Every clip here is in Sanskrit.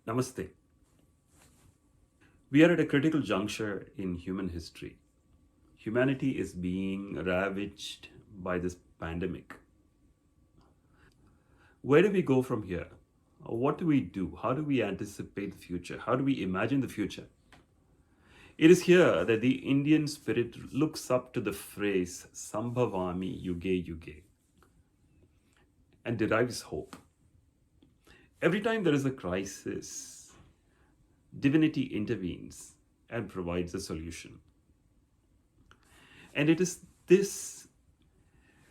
Namaste. We are at a critical juncture in human history. Humanity is being ravaged by this pandemic. Where do we go from here? What do we do? How do we anticipate the future? How do we imagine the future? It is here that the Indian spirit looks up to the phrase Sambhavami Yuge Yuge and derives hope. Every time there is a crisis, divinity intervenes and provides a solution. And it is this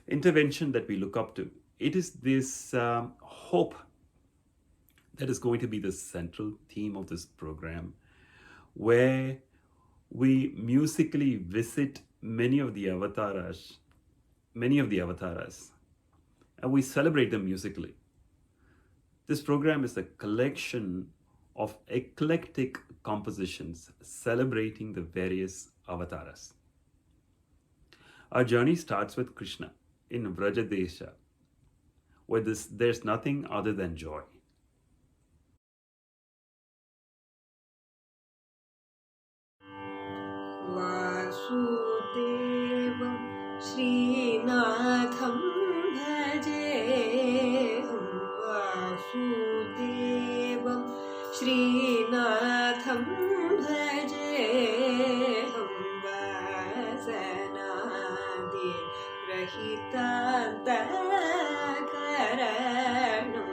intervention that we look up to. It is this hope that is going to be the central theme of this program, where we musically visit many of the avatars, and we celebrate them musically. This program is a collection of eclectic compositions celebrating the various avatars. Our journey starts with Krishna in Vrajadesha, where there's nothing other than joy. Vasudevam Srinatham bhajeham Vasudevam Srinatham bhajeham Vasanadi Rahitantakaranam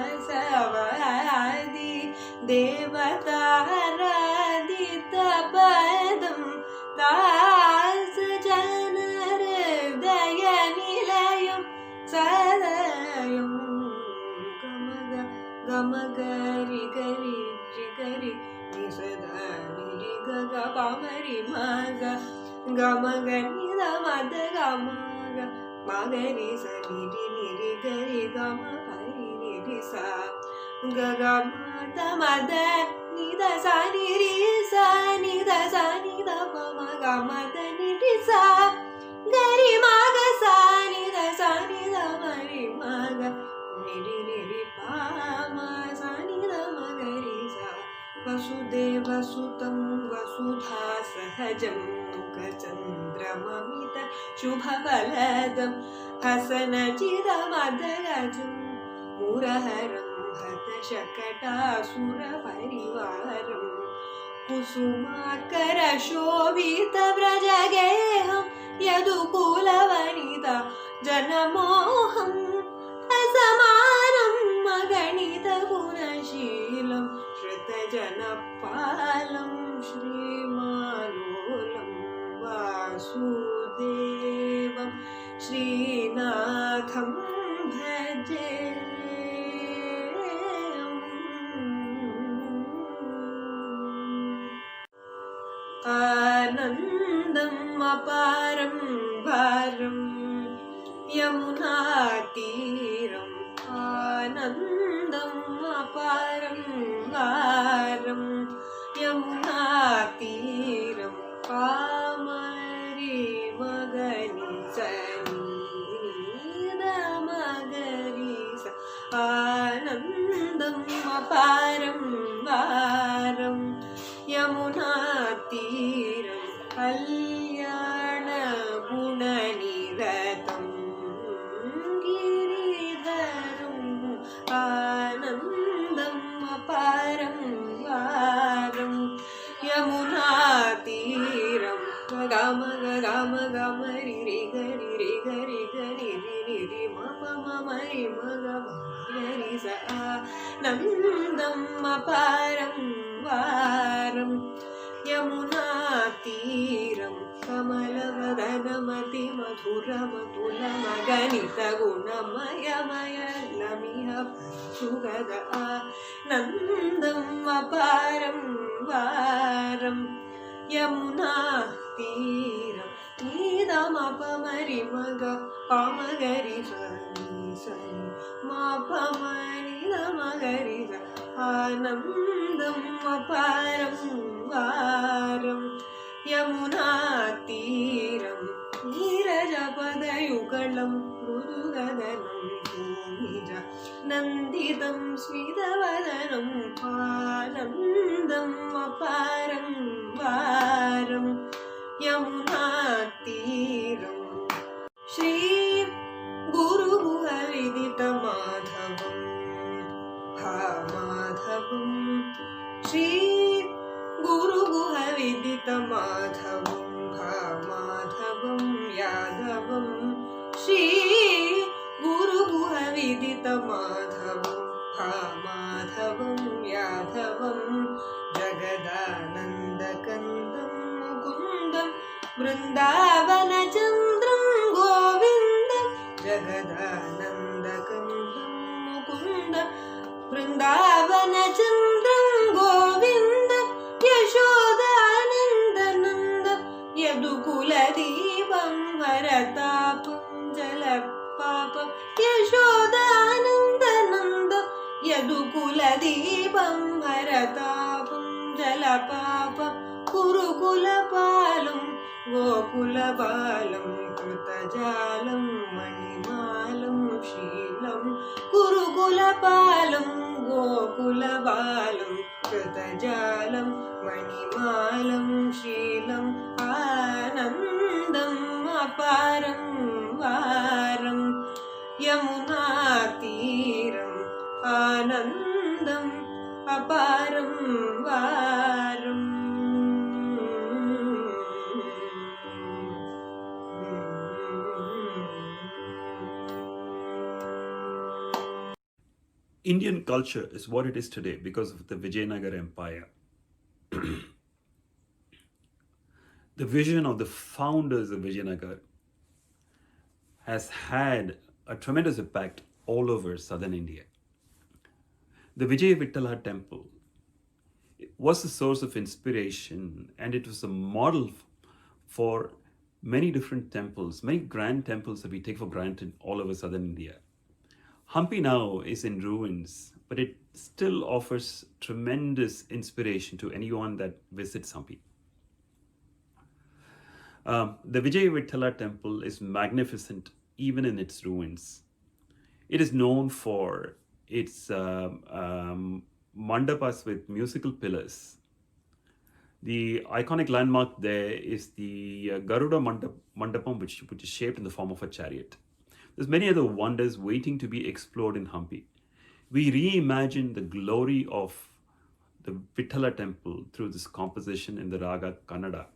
Vasavadi Devataraditapadam दास जनर दयनिलयं सदयं गमगरि गरि गरि निसदा निरिग गमरि मग गमगनि दमद गमग मगरि सनिरि निरि गरि गम परि निरि सा गगमद मद निद सा निरि सा निद सा निद पम गमद निरि सा गरि मग सा निद मरि मग निरि निरि पम सा निद मगरि सा वसुदेव सुतं वसुधा सहजं मुखचन्द्रममित शुभफलदं हसनचिदमदगजं मुरहरं हतशकटासुरपरिवारं कुसुमाकरशोभितव्रजगेहं यदुकुलवनिता जनमोहं असमानं अगणितगुणशीलं श्रुतजनपालं श्रीमालोलं वासुदेवं श्रीनाथं भजे आनन्दम् अपारं भारं यमुनातीरम् आनन्दम् अपारं भारं यमुनातीरं पामरि मगनि सनीदमगरि स आनन्दम् अपारं भारं यमुनातीरं कल्याणगुणनिरतं सततं गिरिधरम् आनन्दम् अपारं वारं यमुनातीरं गम गम गम रि गरि रि गरि गरि रि रि मम मम रि मग गरि स आनन्दम् अपारं वारं यमुनातीरं कमलवदनमतिमधुरमतुलमगणितगुणमयमयलमिह सुगद आनन्दम् अपारं वारं यमुनातीरं नीदमपमरिमग पमगरि सनि मपमनिदमगरि आनन्दम् अपारं वारं यमुनातीरं नीरजपदयुगलं मृदुगगनं भूमिज नन्दितं स्मितवदनं आनन्दम् अपारं वारं यमुनातीरं श्री गुरुगुहविदितमाधवं भामाधवं श्री गुरुगुहविदितमाधवं भामाधवं यादवं श्री गुरुगुहविदितमाधवं भामाधवं यादवं जगदानन्दकन्दं मुकुन्दं वृन्दावनचन्द्रं गोविन्दं जगदानन्दकन्दं मुकुन्दं वृन्दावनचन्द्रं गोविन्दं यशोदानन्दनन्दं यदुकुलदीपं हरतापं जलपापं यशोदानन्दनन्दं यदुकुलदीपं हरतापं जलपापं कुरुकुलपालं गोकुलबालं कृतजालं मणिमालं शीलं कुरुकुलपालं गोकुलबालं कृतजालं मणिमालं शीलम् आनन्दम् अपारं वारं यमुनातीरम् आनन्दम् अपारं वारम् Indian culture is what it is today because of the Vijayanagar Empire. The vision of the founders of Vijayanagar has had a tremendous impact all over southern India. The Vijay Vittala temple was a source of inspiration, and it was a model for many different temples, many grand temples that we take for granted all over southern India. Hampi now is in ruins, but it still offers tremendous inspiration to anyone that visits Hampi. The Vijay Vittala temple is magnificent even in its ruins. It is known for its mandapas with musical pillars. The iconic landmark there is the Garuda Mandapam, which is shaped in the form of a chariot. There's many other wonders waiting to be explored in Hampi. We reimagine the glory of the Vittala temple through this composition in the Raga Kannada.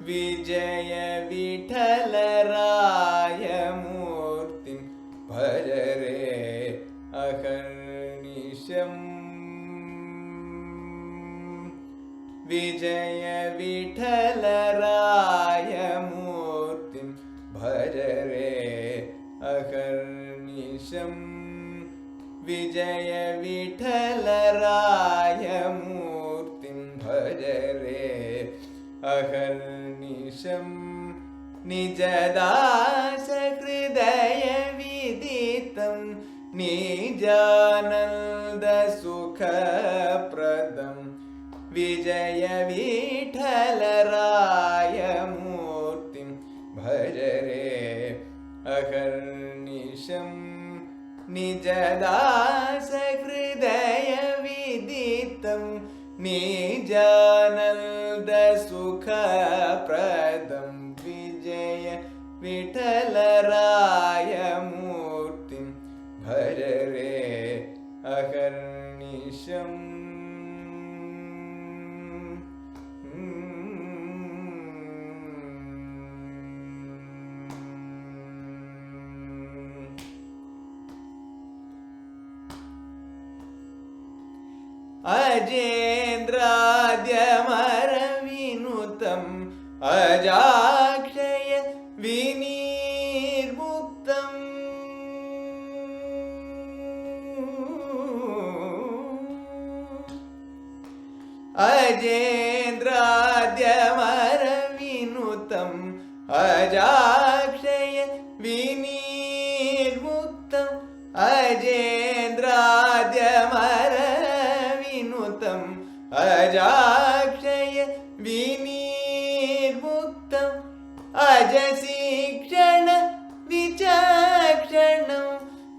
विजय विठलरायमूर्तिं भज रे अहर्निशम् विजय विठलरायमूर्तिं भज रे अहर्निशम् विजय विठलरायमूर्तिं भज रे अहर्निशम् निजदास हृदय विदितं निजानन्द सुखप्रदं विजय विठलरायमूर्तिं भज रे अहर्निशम् निजदास हृदय विदितं निजानन्द सुखप्रदं विजय विठलरायमूर्तिं भज रे अहर्निशम् अजेन्द्राद्यमरविनुतम् अजाक्षय विनिर्मुक्तम् अजेन्द्राद्यमरविनुतम् अजाक्षय विनिर्मुक्तम् अजेन्द्राद्यमरविनुतम् अजाक्षय विनिर्मुक्तम् अजशिक्षण विचक्षणं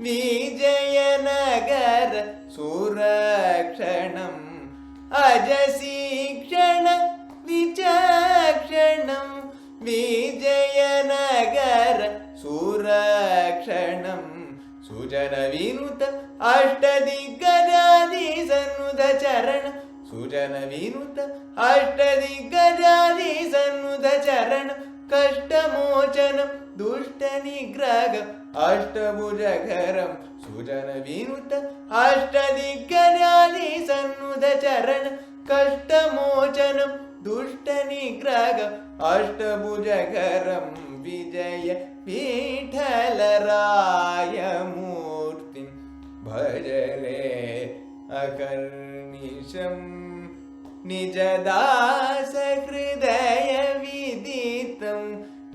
विजयनगर सुरक्षणम् अजशिक्षण विचक्षणं विजयनगर सुरक्षणम् सुजनविनुत अष्टदिग्गजादिसन्नुत चरण सुजनविनुत अष्टदिग्गजादिसन्नुत चरण कष्टमोचनं दुष्टनिग्रहम् अष्टभुजकरं सुजनविनुत अष्टदिग्गजादिसन्नुत चरण कष्टमोचनं दुष्टनिग्रहम् अष्टभुजकरं विजय विठलरायमूर्तिं भज रे अहर्निशम् निजदास हृदय विदितं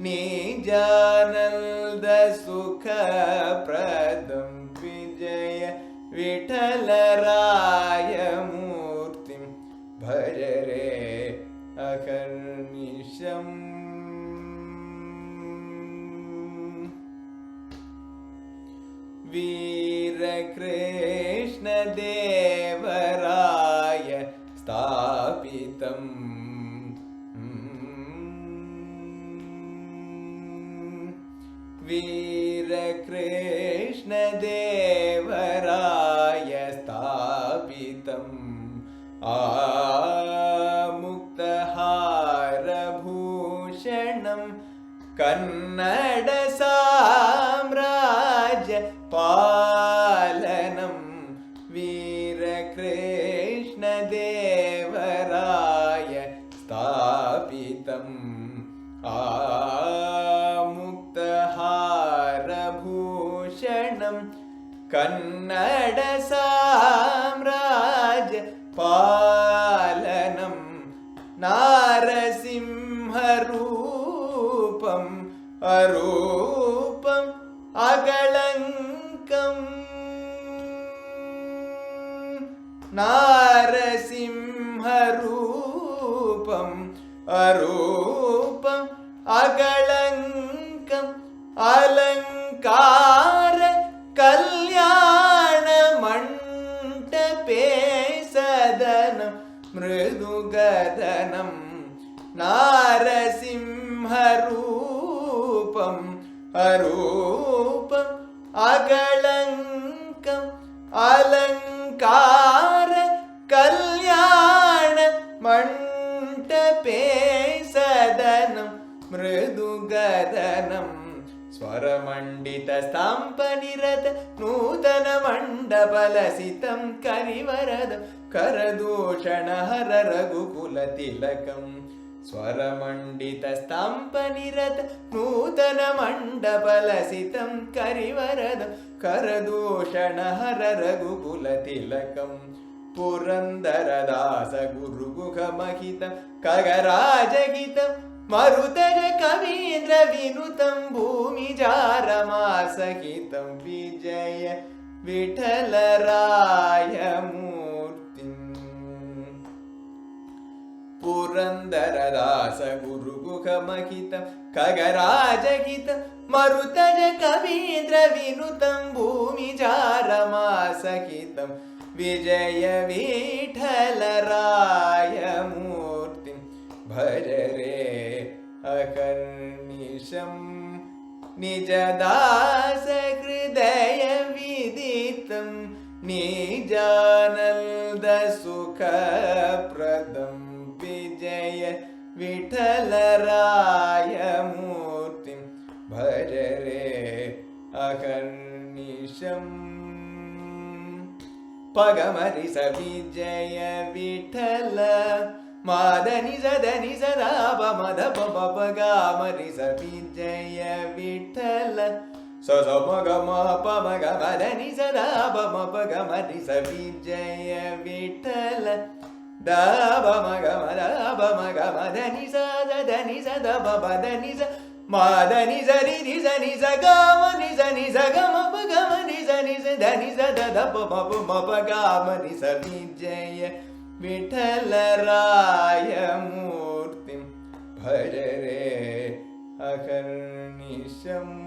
निजानन्द सुखप्रदं विजय विठलरायमूर्तिं भज रे अहर्निशम् वीरकृष्णदेवराय स्थापितं वीरकृष्णदेवराय स्थापितम् आमुक्तहारभूषणं कन्नड साम्राज्य पालनं वीरकृष्णदेवराय स्थापितम् आमुक्तहारभूषणं कन्नड साम्राज्य पालनं नारसिंहरूपम् अरूपम् अकलङ्कम् नारसिंहरूपम् अरूपम् अकलङ्कम् अलङ्कार कल्याणमण्डपे सदनं मृदुगदनं नारसिंहरूपम् अरूपम् अकलङ्कम् अलङ्कार कल्याणमण्डपे सदनं मृदुगदनं स्वरमण्डितस्तम्भनिरत नूतनमण्डपलसितं करिवरदं करदूषणहर रघुकुलतिलकं स्वरमण्डितस्तम्भनिरत नूतनमण्डपलसितं करिवरदं करदूषणहर रघुकुलतिलकं पुरन्दरदास गुरुगुहमहितं खगराजहितं मरुतज कवीन्द्र विनुतं भूमिजारमासहितं विजय विठलराय मूर्तिम् पुरन्दरदास गुरुगुहमहितं खगराजहितं मरुतज कवीन्द्र विनुतं भूमिजारमासहितं विजय विठलराय मूर्तिं भज रे अकर्निशं निजदास हृदय विदितं निजानन्द सुखप्रदं विजय विठलराय मूर्तिं भज रे अकर्निशम् पगमरि स विजय विठल मादनि सदनि सदा पमद पगमरि स विजय विठल स मगम पमगमदनि सदा पगमरि स विजय विठल दमगमदनि सदनि सदा पदनि स मादनि सरि नि स गमनि स गम पगमनि स धनि स द प पगमनि स विजय विठलराय मूर्तिं भज रे अकर्निशम्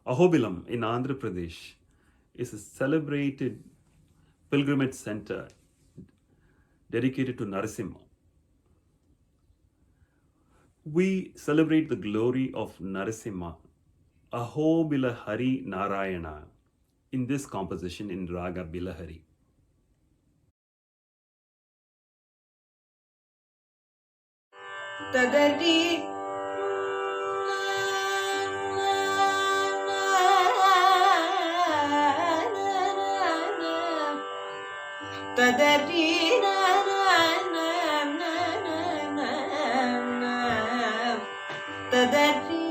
Ahobilam in Andhra Pradesh is a celebrated pilgrimage center dedicated to Narasimha. We celebrate the glory of Narasimha, Ahobila Hari Narayana, in this composition in Raga Bilahari. Tadari Tadari Tadari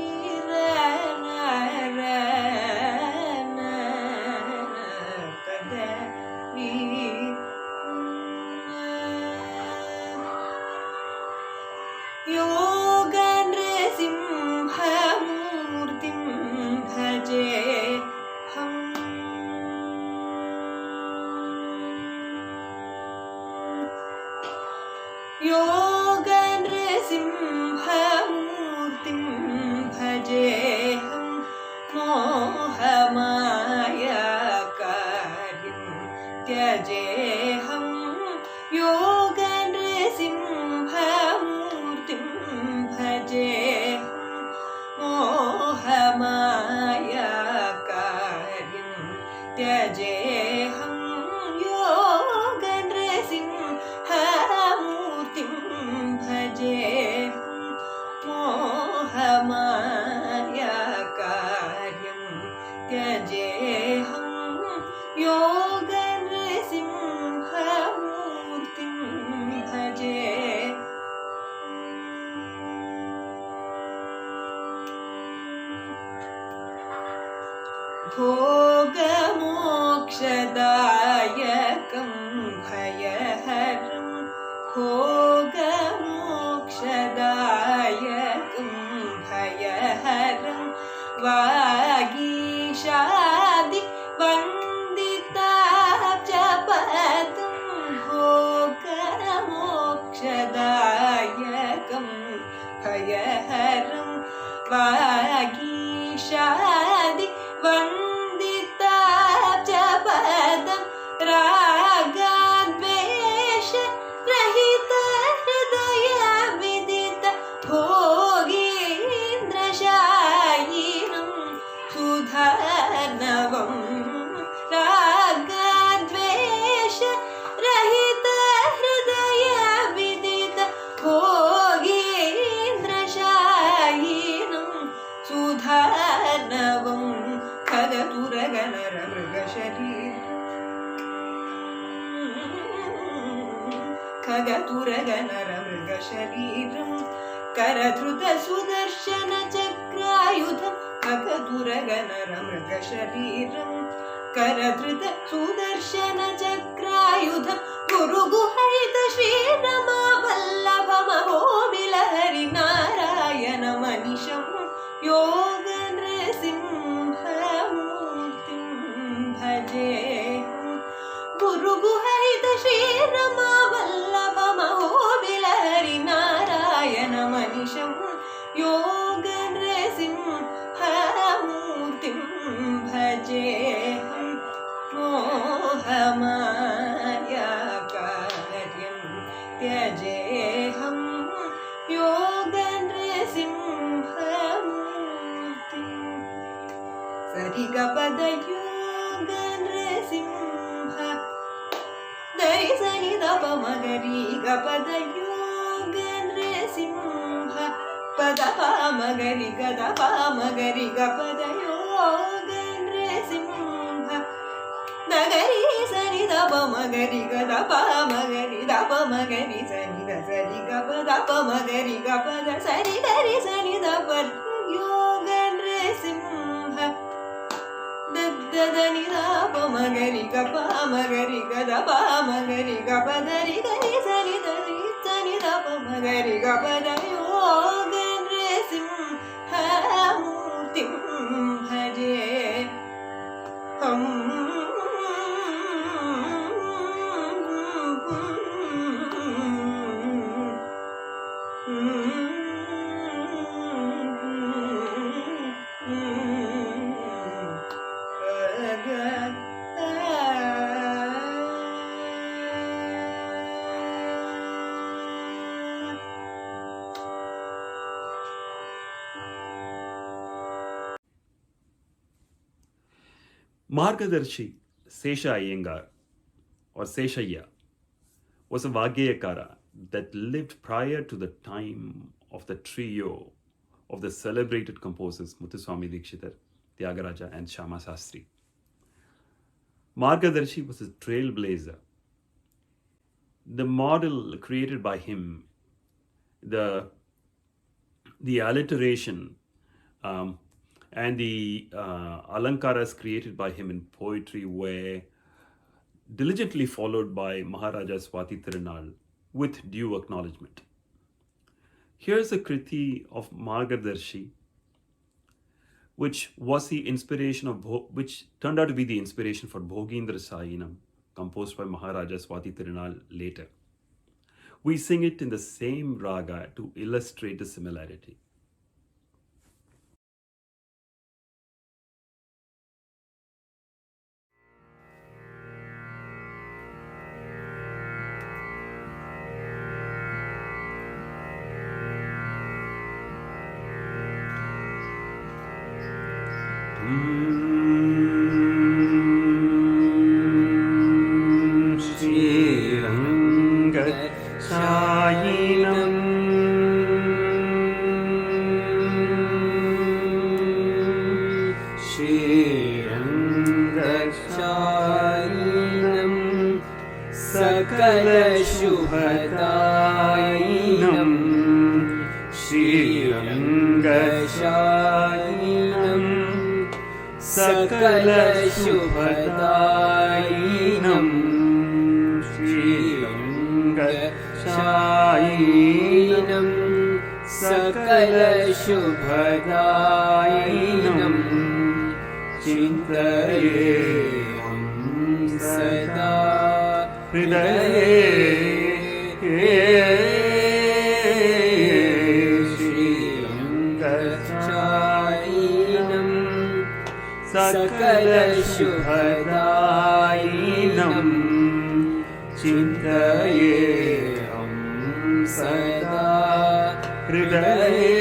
योगनृसिंहमूर्तिं भजेऽहम् योगनृसिंहमूर्तिं भजेऽहं मोहमायाकार्यं त्यजेऽहं योगनृसिंहमूर्तिं भजेऽहं मोहमायाकार्यं त्यजेऽहं योगनृसिंहमूर्तिं भजेऽहं मोहमायाकार्यं त्यजेऽहं योगनृसिंहमूर्तिं भजे भोगमोक्ष खगतुरगनरमृगशरीरं करधृतसुदर्शनचक्रायुधं खगतुरगनरमृगशरीरं करधृतसुदर्शनचक्रायुधं गुरुगुहैतश्रीरमावल्लभमहोबिलहरिनारायणमनिशं योगनृसिंहमूर्तिं भजेऽहं गुरुगुहैतश्रीरमावल्लभमहोबिलहरिनारायणमनिशं योगनृसिंहमूर्तिं भजेऽहं मोहमायाकार्यं त्यजेऽहं योगनृसिंहमूर्तिं सरिगपदयोगनृसिंह दरि सनि दप मगरि गपदयोगनृसिंह पद मगरि गद मगरि गपदयोगनृसिंह नगरि सनि दप मगरि गद मगरि दप मगरि सनि द सरि गपद मगरि गपद सरि गरि सनि दप योगनृसिंह दनि दप मगरि गप मगरि गद मगरि गपदरि गरि सनि दरि सनि दप मगरि गपद योगनृसिंहमूर्तिं भजेऽहं Margadarshi Sesha Iyengar or Seshaya was a Vagyakara that lived prior to the time of the trio of the celebrated composers Muthuswami Dikshitar, Tyagaraja and Shyama Sastri. Margadarshi was a trailblazer. The model created by him, the alliteration and the alankaras created by him in poetry were diligently followed by Maharaja Swati Tirunal with due acknowledgement. Here's a kriti of Margadarshi, which was the inspiration of, which turned out to be the inspiration for Bhogindra Sayinam, composed by Maharaja Swati Tirunal later. We sing it in the same raga to illustrate the similarity. सकलशुभदायिनं श्रीरङ्गशायिनं सकलशुभदायिनं चिन्तयेऽहं सदा हृदये श्रीरङ्गशायिनं सकलशुभदायिनं चिन्तयेऽहं सदा हृदये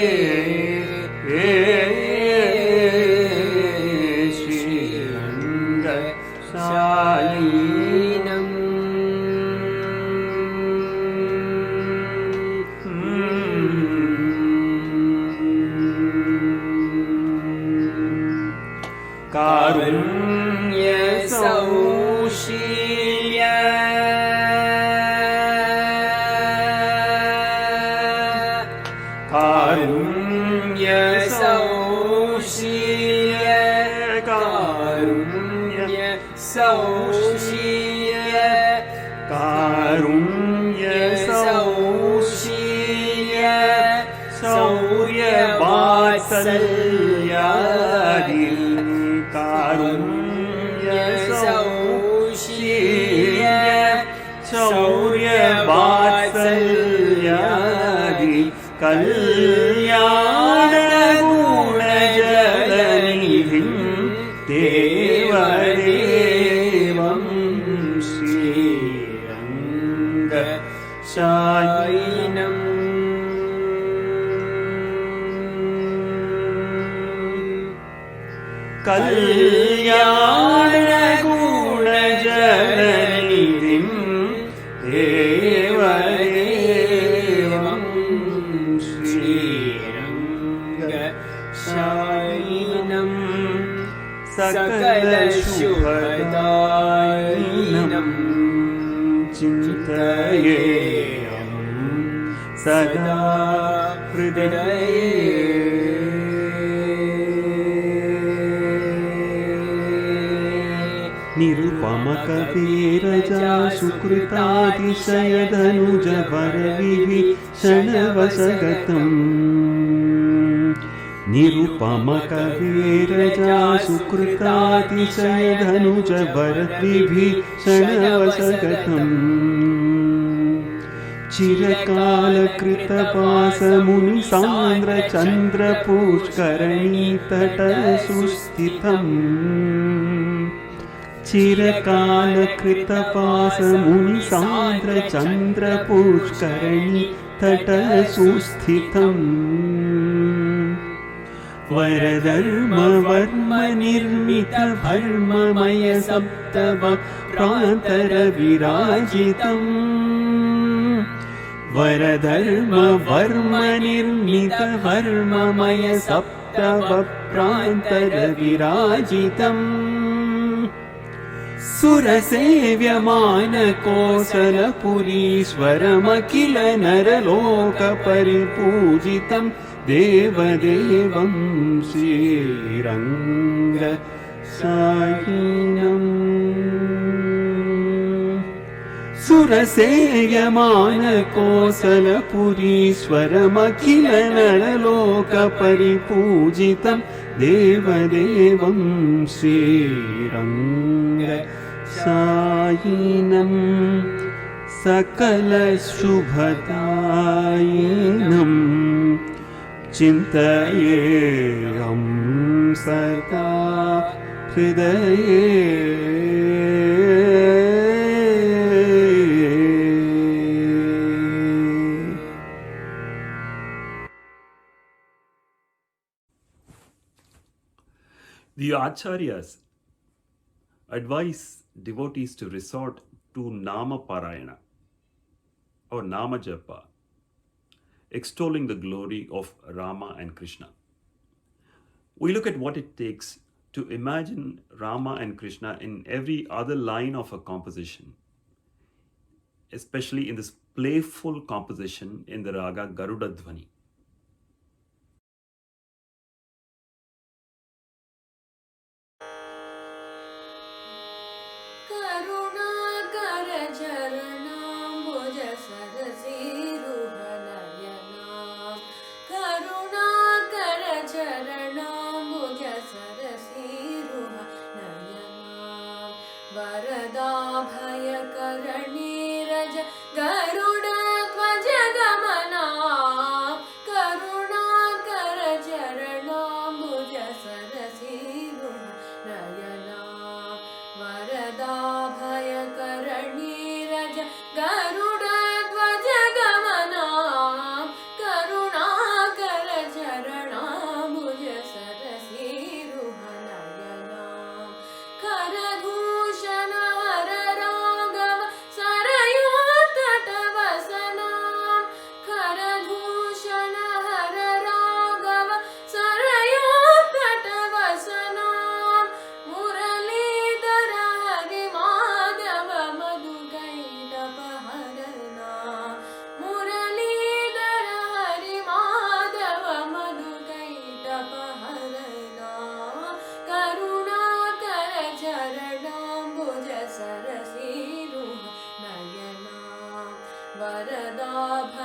श्रीरङ्गशायिनं कारुण्यसौशील्य सौशील्य कारुण्य सौशील्य शौर्य वात्सल्यादि कारुण्य सौशील्य शौर्य वात्सल्यादि कल्याण गुणजलनिधिं देवदेवं श्रीरङ्गशायिनम् कल्याण गुणजलनिधिं देवदेवं श्रीरङ्गशायिनम् सकलशुभदायिनं चिन्तयेयं सदा हृदये निरुपमकवीरजा सुकृतातिशयधनुजवरविभीषणवशगतम् निरुपमकवीरजा सुकृतातिशयधनुजवरविभीषणवशगतम् चिरकालकृतपासमुनिसान्द्रचन्द्रपुष्करणीतटसुस्थितम् चिरकालकृतपासमुनिसान्द्रचन्द्रपुष्करणीतटसुस्थितम् वरधर्मवर्मनिर्मितभर्ममय सप्तवक्त्रान्तरविराजितम् वरधर्मवर्मनिर्मितभर्ममय सप्तवक्त्रान्तरविराजितम् सुरसेव्यमानकोसलपुरीश्वरमखिल नरलोकपरिपूजितं देवदेवं श्रीरङ्गशायिनम् सुरसेव्यमानकोसलपुरीश्वरमखिल नरलोकपरिपूजितं देवदेवं श्रीरङ्गशायिनम् सकलशुभदायिनं चिन्तयेयं सदा हृदये The Acharyas advise devotees to resort to Nama Parayana or Nama Japa, extolling the glory of Rama and Krishna. We look at what it takes to imagine Rama and Krishna in every other line of a composition, especially in this playful composition in the raga Garuda Dhwani. सरसीरुह नयना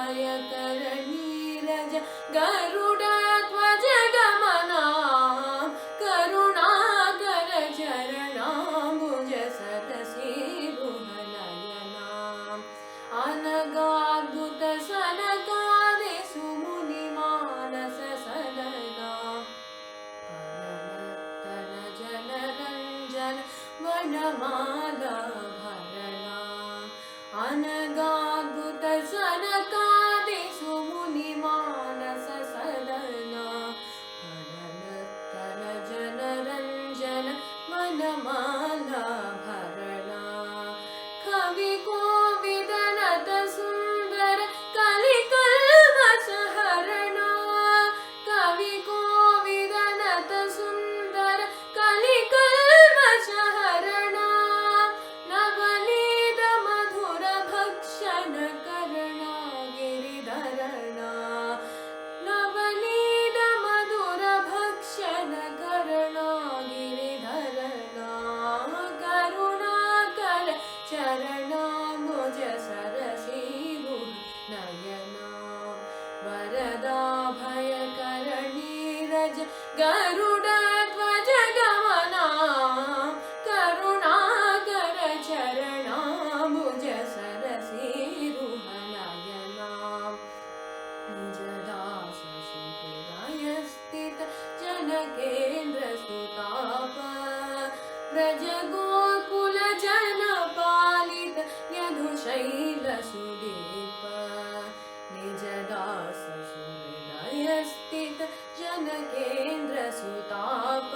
वरदाभयकरणी रज गरुडध्वज गमना करुणाकर चरणाम्बुज सरसीरुह नयना अनगाद्भुत सनकादि सुमुनि मानस सदना तन जनरञ्जन वनमाला भरणा अनगाद्भुत सनकादि सुमुनि मानस सदना तन जनरञ्जन वनमाला भरणा कवि कोविदनत सुन्दर कलिकल्मष हरणा कवि कोविदनत सुन्दर कलिकल्मष हरणा नवनीत मधुर भक्षण करणा गिरिधरणा नवनीत मधुर भक्षण करणा गिरिधरणा करुणाकर चरणाम्बुज सरसीरुह नयना वरदाभयकरणी रज गरुडध्वज गमना करुणाकर चरणाम्बुज सरसीरुह नयना निजदास सुहृदय स्थित जनकेन्द्र सुताप व्रज गोकुल जन पालित यदुशैल सुदीप निजदास सुहृदय स्थित जनकेन्द्र सुताप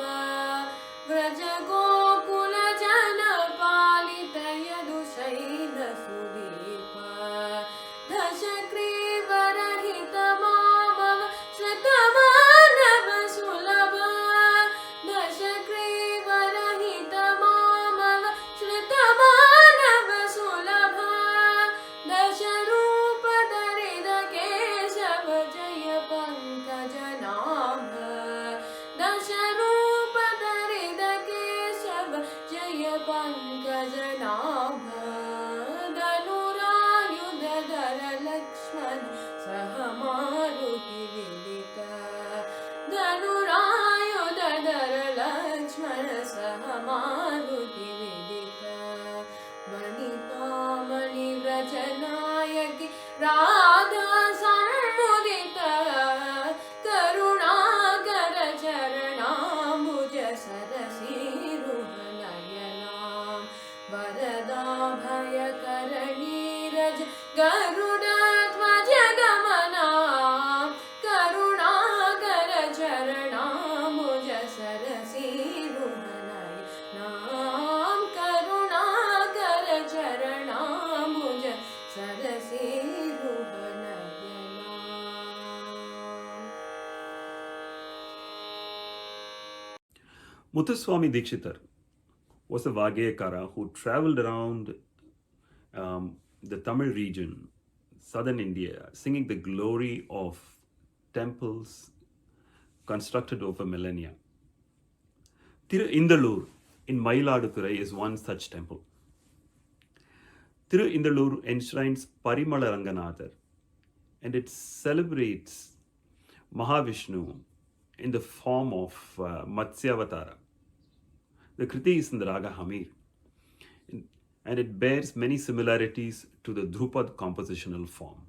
व्रज गोकुल जन पालित यदुशैल सुदीप दशग्रीवरहित मामव श्रुतमानव सुलभ दशग्रीवरहित मामव श्रुतमानव सुलभ दशरूप दरिद केशव जय पङ्कजनाभ दशरूप दरिद केशव जय पङ्कजनाभ धनुरायुधर लक्ष्मण सह मारुति विदित धनुरायुधर लक्ष्मण सह मारुति विदित वनितामणि व्रजनायकि राधा सम्मुदित करुणाकर चरणाम्बुज सरसीरुह नयना वरदाभयकरणी रज गरुडध्वज गमना करुणाकर चरणाम्बुज सरसीरुह नयना करुणाकर चरणाम्बुज सरसीरुह नयना Muthuswami Dikshitar was a Vageyakara who traveled around the Tamil region, southern India, singing the glory of temples constructed over millennia. Thiru Indalur in Mayiladuthurai is one such temple. Thiru Indalur enshrines Parimala Ranganathar and it celebrates Mahavishnu in the form of Matsyavatara. The Kriti is in the Raga Hamir and it bears many similarities to the Dhrupad compositional form.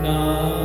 na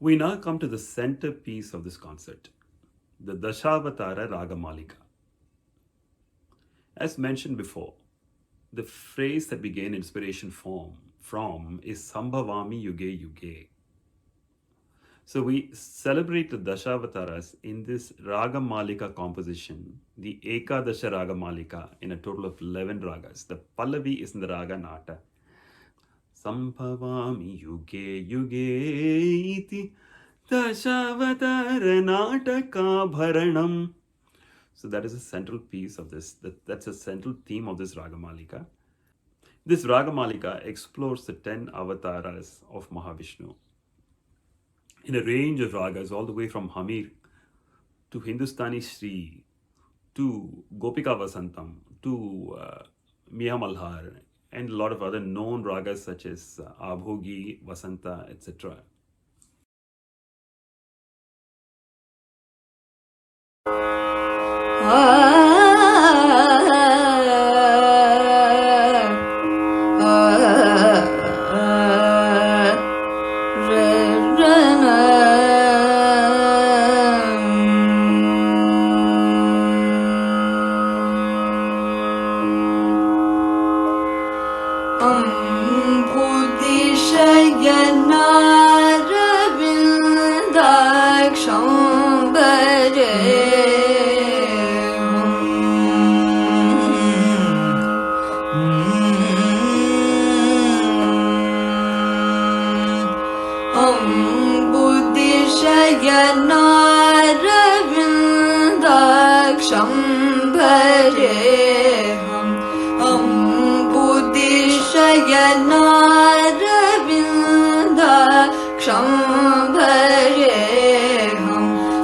We now come to the centerpiece of this concert, the Dashavatara Ragamalika. As mentioned before, the phrase that we gain inspiration from is Sambhavami Yuge Yuge. So we celebrate the Dashavataras in this Ragamalika composition, the Ekadasha Ragamalika, in a total of 11 ragas. The Pallavi is in the Raga Nata. Sambhavami yuge yuge iti dashavatara nataka bharanam. So that is a central piece of this. That's a central theme of this Ragamalika. This Ragamalika explores the 10 avatars of Mahavishnu in a range of ragas, all the way from Hamir to Hindustani Shri to Gopika Vasantam to Miya Malhar, and a lot of other known ragas such as Abhogi, Vasanta, etc.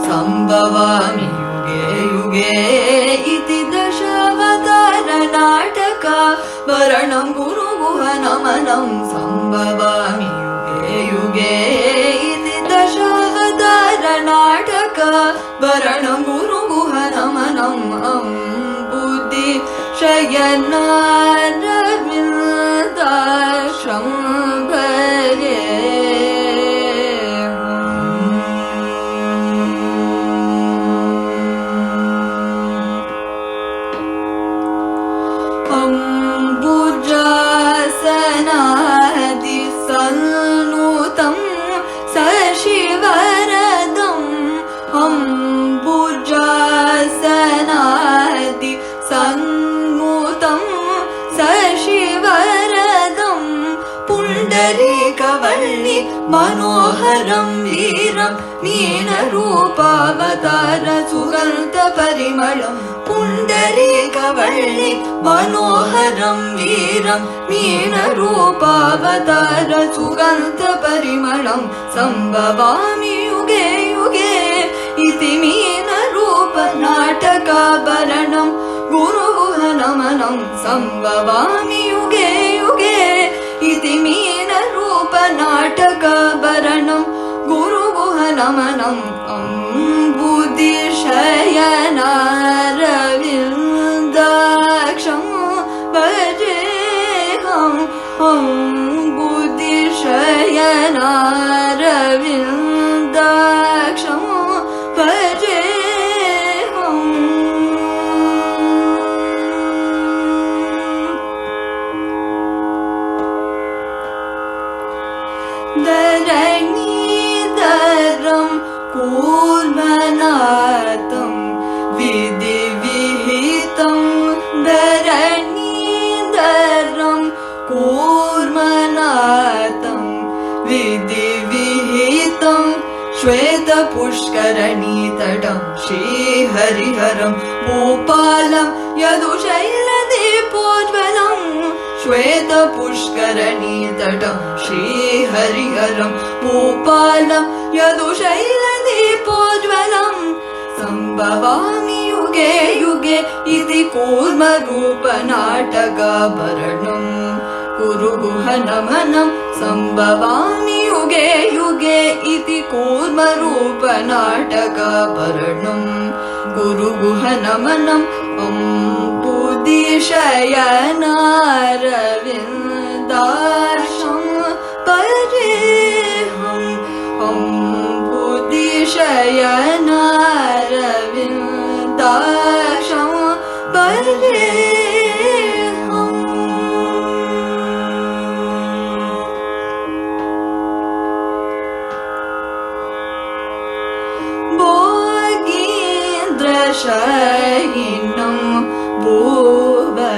Sambhavami yuge yuge iti dashavatara nataka varanam guru guhanamanam. Sambhavami yuge yuge iti dashavatara nataka varanam guru guhanamanam. Buddhi shayanaravindaksam bhare. Puндರೀಕವಳ್ಳಿ ಮನೋಹರಂ Veeram ಮೀನರೂಪಾವತಾರ ಸುಗಂಧ ಪರಿಮಳಂ. पुण्डरीकवळ्ळि मनोहरं वीरं मीनरूपावतार सुगन्ध परिमळं. सम्भवामि युगे युगे इति मीनरूप नाटकाभरणं गुरुगुहनमनं. सम्भवामि युगे युगे इति मीनरूप नाटकाभरणं गुरुगुहनमनं. बुद्धिशयनारविन्दाक्षं भजेऽहं. बुद्धिशयनारविन्दाक्षं भजेऽहं. धरणीधरं कूर्मनाथं विधिविहितं. धरणीधरं कूर्मनाथं विधिविहितं. श्वेतपुष्करणीतटं श्रीहरिहरं भूपालं यदुशैलदीपोज्ज्वलं. श्वेतपुष्करणीतटं श्रीहरिहरं भूपालं यदुशैलदीपोज्ज्वलं. सम्भवामि युगे युगे इति कूर्मरूपनाटकाभरणं गुरुगुहनमनं. सम्भवामि युगे युगे इति कूर्मरूपनाटकाभरणं गुरुगुहनमनं. बुद्धिशयनारविन्दाक्षं भजेऽहं. बुद्धिशयनारविन्दाक्षं भजेऽहं. भोगीन्द्रशयिनं भूवराहम्.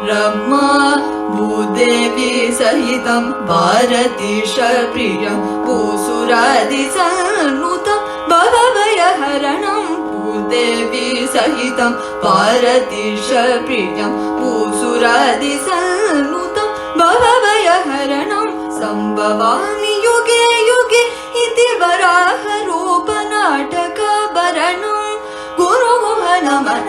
रमा भूदेवी सहितं भारतीश प्रियं भूसुरादिसन्नुतं भवभयहरणं भूदेवी सहितं भारतीश प्रियं भूसुरादिसन्नुतं भवभयहरणं सम्भवामि युगे युगे इति वराहरूपनाटकभरणं गुरुगुहनमन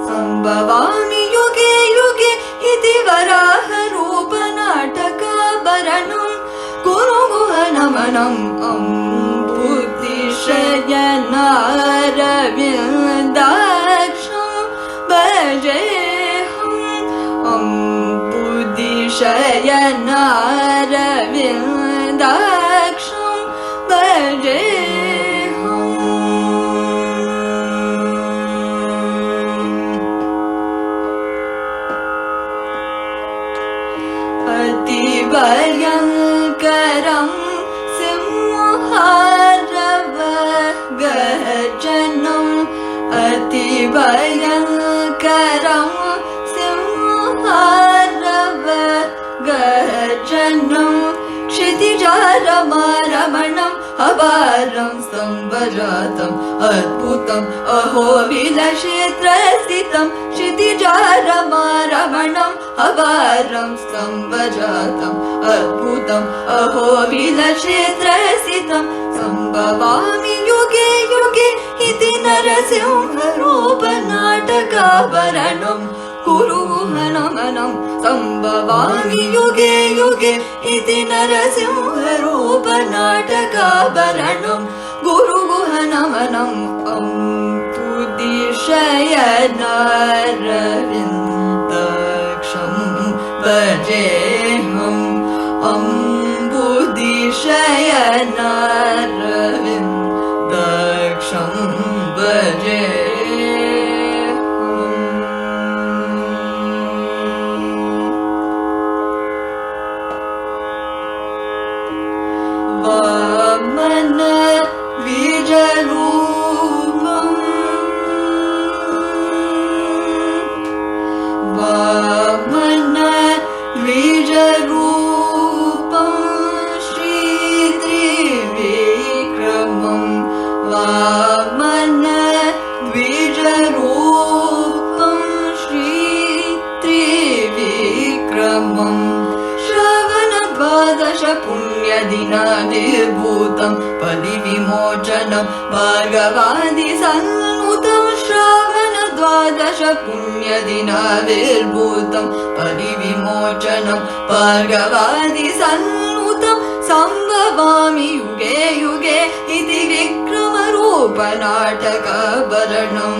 सम्भवामि युगे युगे इति वराहरूपनाटकभरणं गुरुगुहनमनं बुद्धिशयनारविन्दाक्षं भजेऽहं बुद्धिशयनारविन्दाक्षं अतिभयङ्करं सिंहारवगर्जनम् अतिभयङ्करं सिंहारवगर्जनम् क्षितिजारमारमणम् अपारं संवजातम् अद्भुतम् अहो विलक्षेत्रस्थितं क्षितिजारमारमणम् अपारं संवजातम् अद्भुतम् अहो विलक्षेत्रस्थितं सम्भवामि युगे युगे इति नरसिंहरूपनाटकाभरणम् गुरुगुहनमनं सम्भवामि युगे युगे इति नरसिंहरूपनाटकाभरणं गुरुगुहनमनं बुद्धिशयनारविन्दक्षं भजेऽहम् बुद्धिशयनारविन्दक्षं भजेऽहम् वामन द्विजरूपम् वामन द्विजरूपं श्रीत्रिविक्रमं वामन द्विजरूपं श्रीत्रिविक्रमम् श्रवणद्वादश पुण्यदिनानिर्भूतं परिविमोचनं भार्गवादिसन्नुतं श्रावणद्वादश पुण्यदिनाविर्भूतं परिविमोचनं भार्गवादिसन्नुतं सम्भवामि युगे युगे इति विक्रमरूपनाटकभरणं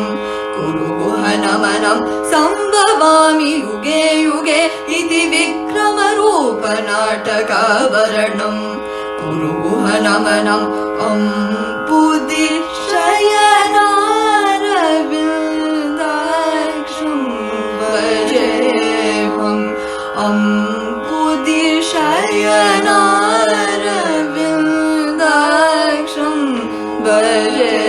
गुरुगुहनमनं सम्भवामि युगे युगे इति विक्रमरूपनाटकभरणं गुरुगुहनमनं बुद्धिशयनारविन्दाक्षं भजेऽहम् बुद्धिशयनारविन्दाक्षं भजेऽहम्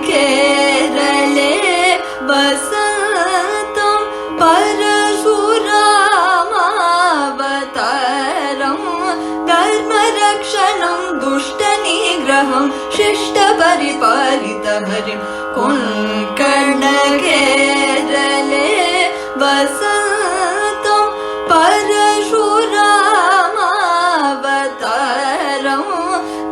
कुङ्कणकेरळे वसन्तं परशुरामावतारं धर्मरक्षणं दुष्टनिग्रहं शिष्टपरिपालितहरिं कुङ्कणकेरळे वसन्तं परशुरामावतारं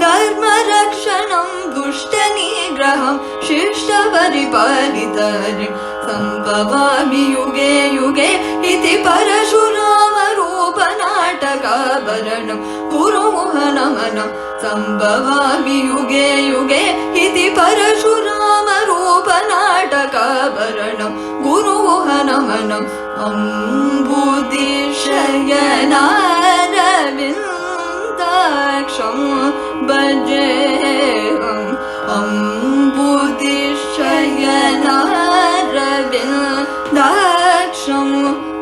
धर्मरक्षणं दुष्टनिग्रहं शिष्टपरिपालितहरिं सम्भवामि युगे युगे इति परशुरामरूपनाटकाभरणं गुरुगुहनमनं सम्भवामि युगे युगे इति परशुरामरूपनाटकाभरणं गुरुगुहनमनं बुद्धिशयनारविन्दाक्षं भजेऽहम् बुद्धिशयनारविन्दाक्षं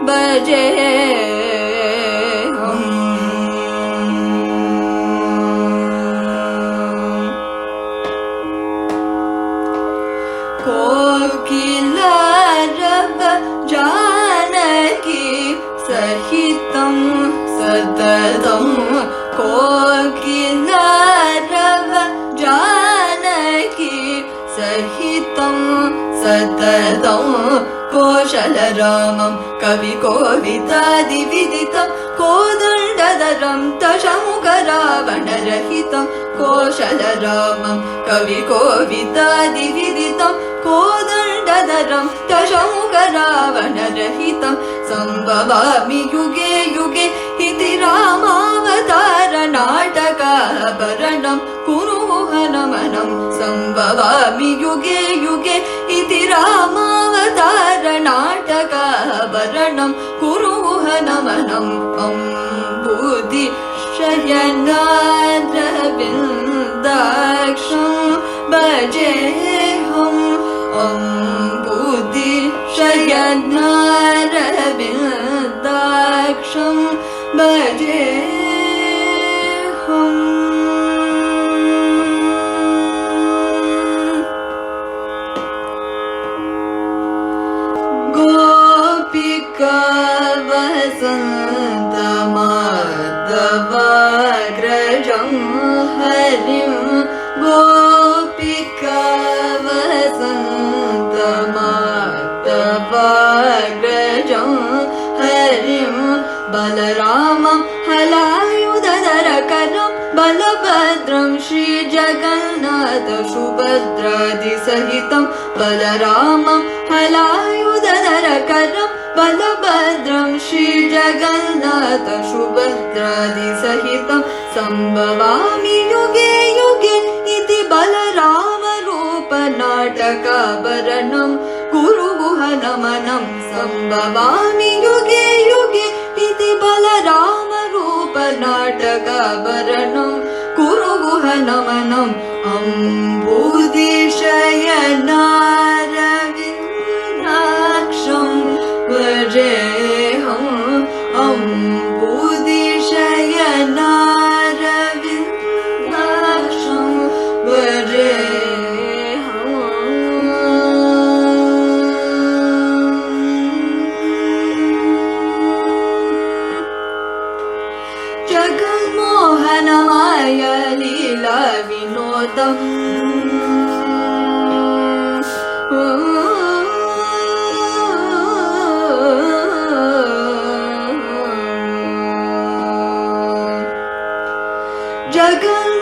भजेऽहम् कोकिलारव जानकी सहितं सततं कोशलरामं कविकोविदादिविदितं कोदण्डधरं दशमुखरावणरहितं कोशलरामं कविकोविदादिविदितं कोदण्डधरं दशमुखरावणरहितं सम्भवामि युगे युगे इति रामावतारनाटकाभरणं कुरुहनमनं सम्भवामि युगे युगे इति रामावतारनाटकाभरणं कुरुहनमनम् अम्बुधि शयनारविन्दाक्षं भजेऽहम् अम्बुधि शयनारविन्दाक्षं भजेऽहम् गोपिका वसन्तमाधवाग्रजं हरिं गोपिका वसन्तमाधवाग्रजं हरिं बलरामं हलायुधरकरं बलभद्रं श्रीजगन्नाथ सुभद्रादिसहितं बलरामं हलायुधरकरं बलभद्रं श्रीजगन्नाथ सुभद्रादिसहितं सम्भवामि युगे युगे इति बलरामरूपनाटकाभरणं कुरुगुहनमनं सम्भवामि युगे युगे इति बलरामरूपनाटकाभरणं कुरुगुहनमनम् अम्बुधिशयनारविन्दाक्षं भजेऽहम् अम्बुधिशयनारविन्दाक्षं भजेऽहम् जगन्मोहनमाय लीला विनोदम्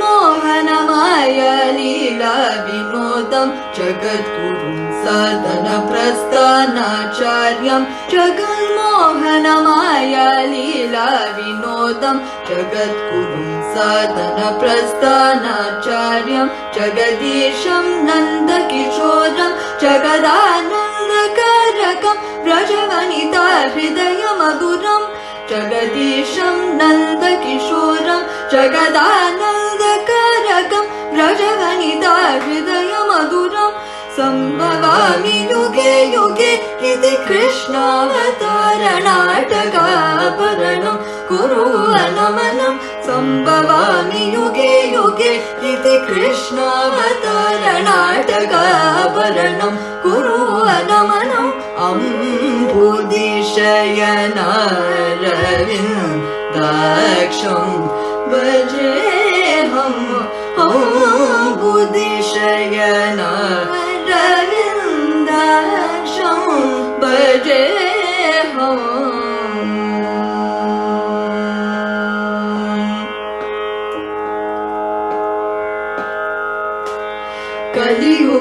जगन्मोहनमाय लीला विनोदं जगद्गुरुं साधनप्रस्थानाचार्यं जगन्मोहनमाय लीला विनोदं जगद्गुरुं साधनप्रस्थानाचार्यं जगदीशं नन्दकिशोरं जगदानन्दकारकं व्रजवनिता हृदयमधुरम् जगदीशं नन्दकिशोरं जगदानन्दकारकं व्रजवनिता हृदयमधुरं सम्भवामि युगे युगे इति कृष्णावतारनाटकाभरणं कुरुहनमनं सम्भवामि युगे युगे इति कृष्णावतारनाटकाभरणं कुरुहनमनम् अम्बुधिशयनारविन्दाक्षं भजेऽहम् अम्बुधिशयनारविन्दाक्षं भजेऽहम्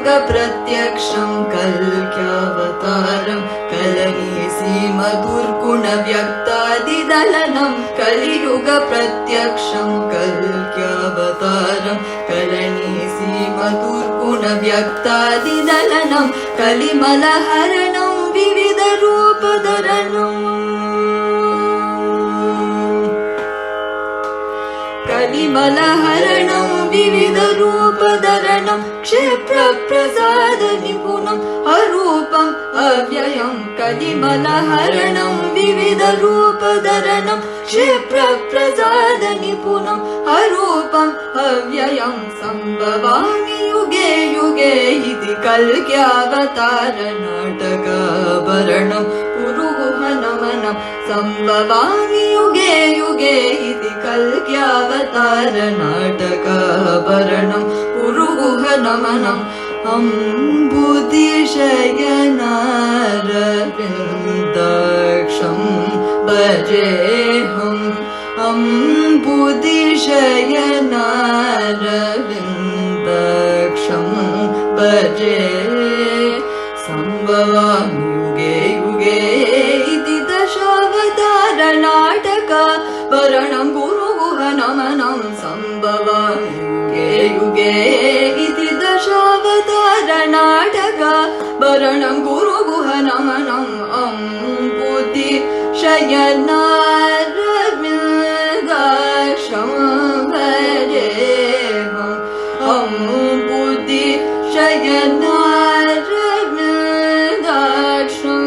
कलियुगप्रत्यक्षं कल्क्यावतारं कलनीसीमधुर्गुणव्यक्तादिदलनं कलियुगप्रत्यक्षं कल्क्यावतारं कलनीसीमधुर्गुणव्यक्तादिदलनं कलिमलहरणं विविधरूपधरणम् कलिमलहरणं विविधरूपधरणं क्षिप्रप्रसादनिपुणम् अरूपम् अव्ययं कलिमलहरणं विविधरूपधरणं क्षिप्रप्रसादनिपुणम् अरूपम् अव्ययं सम्भवामि युगे युगे इति कल्क्यावतारनाटकाभरणं कुरुगुहनमनं सम्भवामि युगे युगे युगे इति कल्क्यावतार नाटकाभरणं पुरुगुह नमनम् अम्बुदिशयनारविन्दाक्षं भजेऽहम् अम्बुदिशयनारविन्दाक्षं भजे सम्भवामि युगे युगे इति दशावतार नाटकाभरणं गुरुगुह नमनं सम्भवामि युगे युगे इति Dashavatar नाटकाभरणं Guruguha नमनम् अम्बुदिशयनारविन्दाक्षं भजेऽहम् अम्बुदिशयनारविन्दाक्षं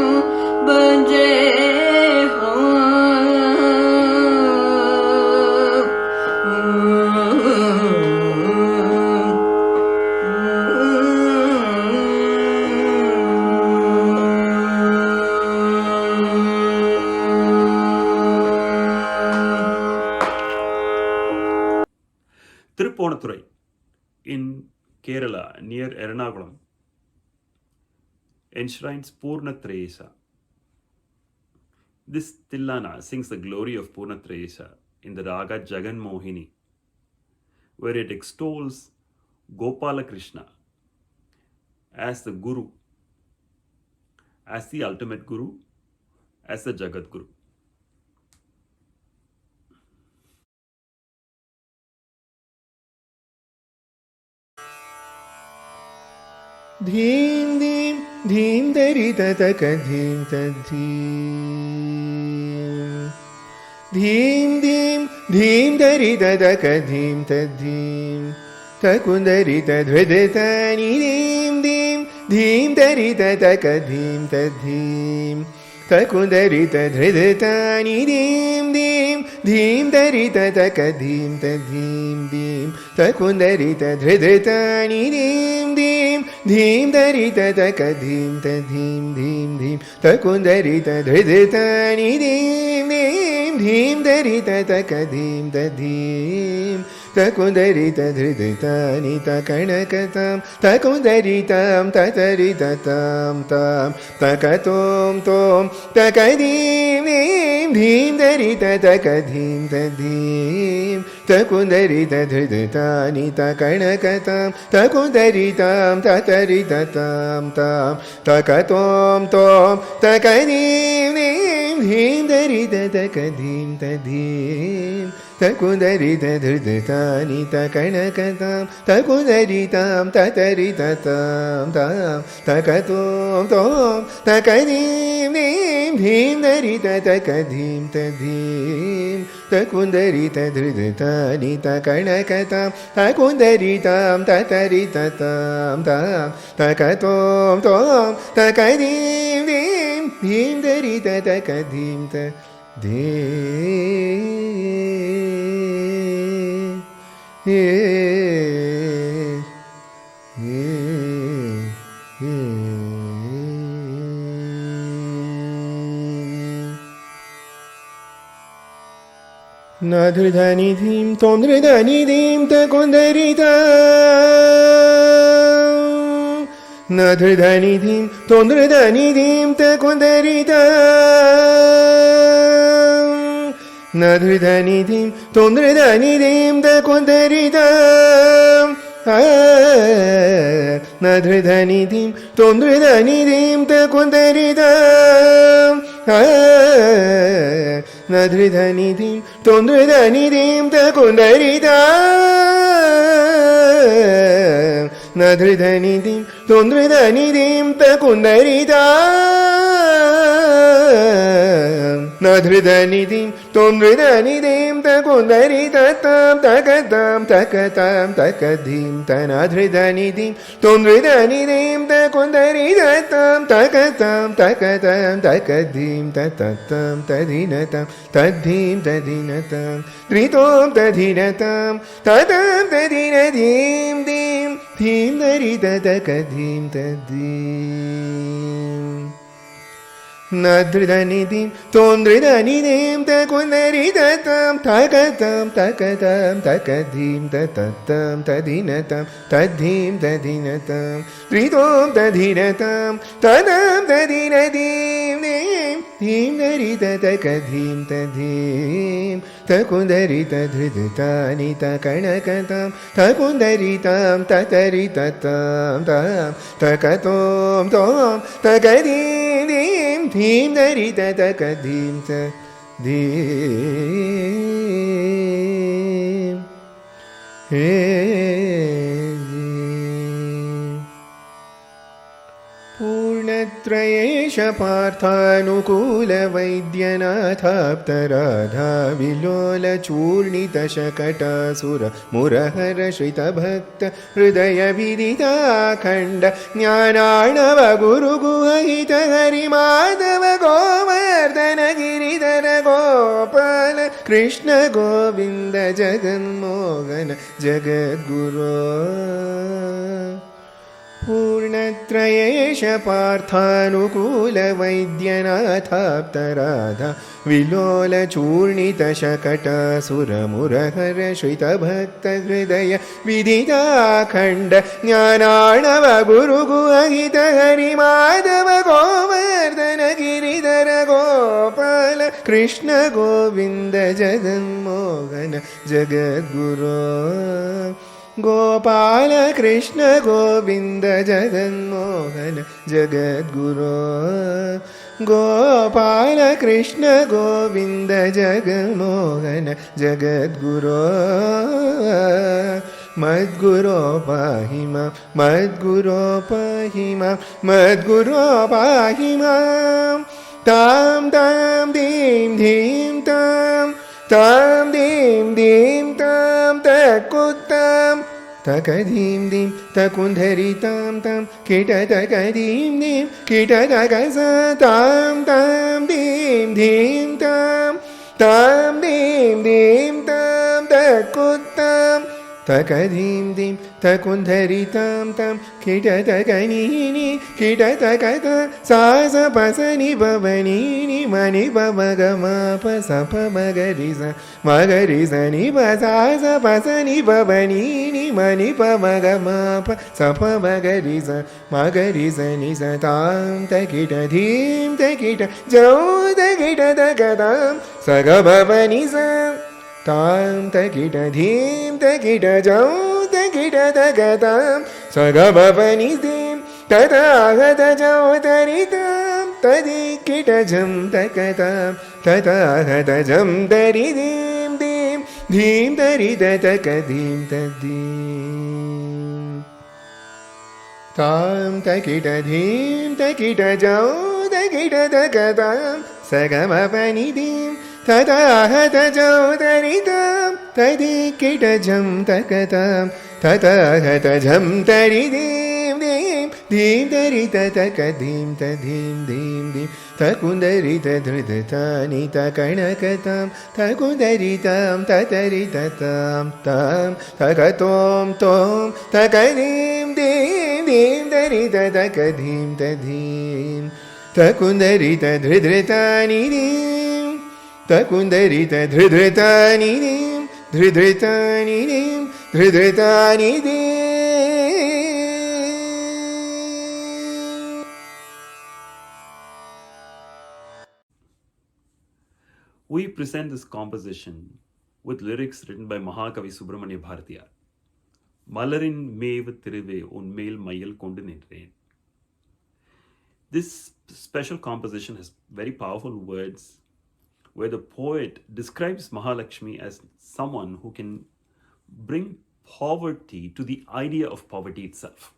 Thirupponathurai in Kerala near Ernakulam enshrines Purnatrayesa. This Tillana sings the glory of Purnatrayesa in the raga Jagan Mohini, where it extols Gopala Krishna as the Guru, as the ultimate Guru, as the Jagat Guru. धीं धीं धीं दरि ततक धीं तद्धीं धीं धीं धीं दरि ततक धीं तद्धीं तकुन्दरि तद्वदतानि धीं धीं धीं दरि ततक धीं तद्धीं तकुन्दरि तद्वदतानि धीं धीं धीं दरि ततक धीं तद्धीं धीं तकुन्दरि तद्वदतानि धीं धीं धीं दरि ततक धीं तद्धीं धीं धीं तकुन्दरि तद्वदतानि धीं धीं धीं दरि ततक धीं तद्धीं तकुन्दरि तद्वदतानि तकणकतां तकुन्दरि तां ततरि ततां तां तकतों तों तकधीं धीं धीं दरि ततक धीं तद्धीं तकुन्दरि तद्वदतानि तकणकतां तकुन्दरि तां ततरि ततां तां तकतों तों तकधीं धीं धीं दरि ततक धीं तद्धीं तकुन्दरि तद्वदतानि तकणकतां तकुन्दरि तां ततरि ततां तां तकतों तों तकधीं धीं धीं दरि ततक धीं तद्धीं तकुन्दरि तद्वदतानि तकणकतां तकुन्दरि तां ततरि ततां तां तकतों तों तकधीं धीं धीं दरि ततक धीं नाधृधानि धीं तों धृधानि धीं तकुन्दरि तां नाधृधानि धीं तों धृधानि धीं तकुन्दरि तां नाधृधानि धीं तों धृधानि धीं तकुन्दरि तां नाधृधानि धीं तों धृधानि धीं तकुन्दरि तां नाधृधानि धीं तों धृधानि धीं तकुन्दरि तां नाधृधानि धीं तों धृधानि धीं तकुन्दरि तां नाधृधानि धीं तों धृधानि धीं तकुन्दरि तां तकतां तकतां तकधीं तनाधृधानि धीं तों धृधानि धीं तकुन्दरि तां तकतां तकतां तकधीं तततां तधिनतां तद्धीं तधिनतां त्रितों तधिनतां ततां तधिन धीं धीं धीं दरि ततक धीं तद्धीं நத்ருதனிதிம் தோன்றுதனிதேம் தகுந்தரிததம் தகதம் தகதம் தகதீம் ததத்தம் ததினதம் தத்தீம் ததினதம் த்ரிதோம் ததினதம் ததம் ததினதீம் தீம் தீம் தரித தகதீம் ததீம் தகுந்தரித திருதானி தகணகதம் தகுந்தரிதம் ததரிததம் தம் தகதோம் தோம் தகதீம் தீம் தீம் தரித தகதீம் ததீம் ஹே पूर्णत्रयेश पार्थानुकूलवैद्यनाथाप्तराधा विलोलचूर्णितशकटासुर मुरहरश्रितभक्त हृदयविदिताखण्ड ज्ञानार्णव गुरुगुहहित हरिमाधव गोवर्धन गिरिधर गोपाल कृष्ण गोविन्द जगन्मोहन जगद्गुरो पूर्णत्रयेश पार्थानुकूलवैद्यनाथाप्तराधा विलोलचूर्णितशकटासुरमुरहरश्रितभक्तहृदय विदिताखण्ड ज्ञानार्णव गुरुगुहहित हरिमाधव गोवर्धन गिरिधर गोपाल कृष्ण गोविन्द जगन्मोहन जगद्गुरो गोपाल कृष्ण गोविन्द जगन्मोहन जगद्गुरो गोपाल कृष्ण गोविन्द जगन्मोहन जगद्गुरो मद्गुरो पाहि मां मद्गुरो पाहि मां मद्गुरो पाहि मां तां तां दीं धीं तां तां दीं दीं तां तकुतां तकदीं दीं तकुन्धरितां तां कीटतकदीं दीं कीटतकसा तां तां दीं धीं तां तां दीं दीं तां तकुतां तकदीं दीं तकुन्धरितां तां कीटतकनीनि कीटतकता सा स पसनि भवनीनि मणि पमगमाप सप मगरिस मगरिस नि सा स पसनि भवनीनि मणि पमगमाप सप मगरिस मगरिस नि स तां तकिट धीं तकिट जौ तकिट तकतां सग भवनि स तां तकिट धीं तकिट जौ तकिट तकतां सग भवनि धीं तदागत जौ तरितां तदिकिट जं तकतां तदागत जं तरि धीं धीं धीं तरित तकधीं तद्दीं तां तकिट धीं तकिट जौ तकिट तकतां सग भवनि धीं तदाहत जौ तरितां तदिकिट जं तकतां तदाहत जं तरि धीं धीं धीं तरित तकधीं तधीं धीं धीं तकुन्दरित धृततानि तकणकतां तकुन्दरितां ततरिततां तां तकतों तों तकधीं धीं धीं तरित तकधीं तधीं तकुन्दरित धृततानि धीं तकुन्दरित धृततानि धीं धृततानि धीं धृततानि धीं We present this composition with lyrics written by Mahakavi Subramanya Bharatiyar. Malarin மேவு திருவே உன்மேல் மையல் கொண்டு நின்றேன். This special composition has very powerful words where the poet describes Mahalakshmi as someone who can bring poverty to the idea of poverty itself.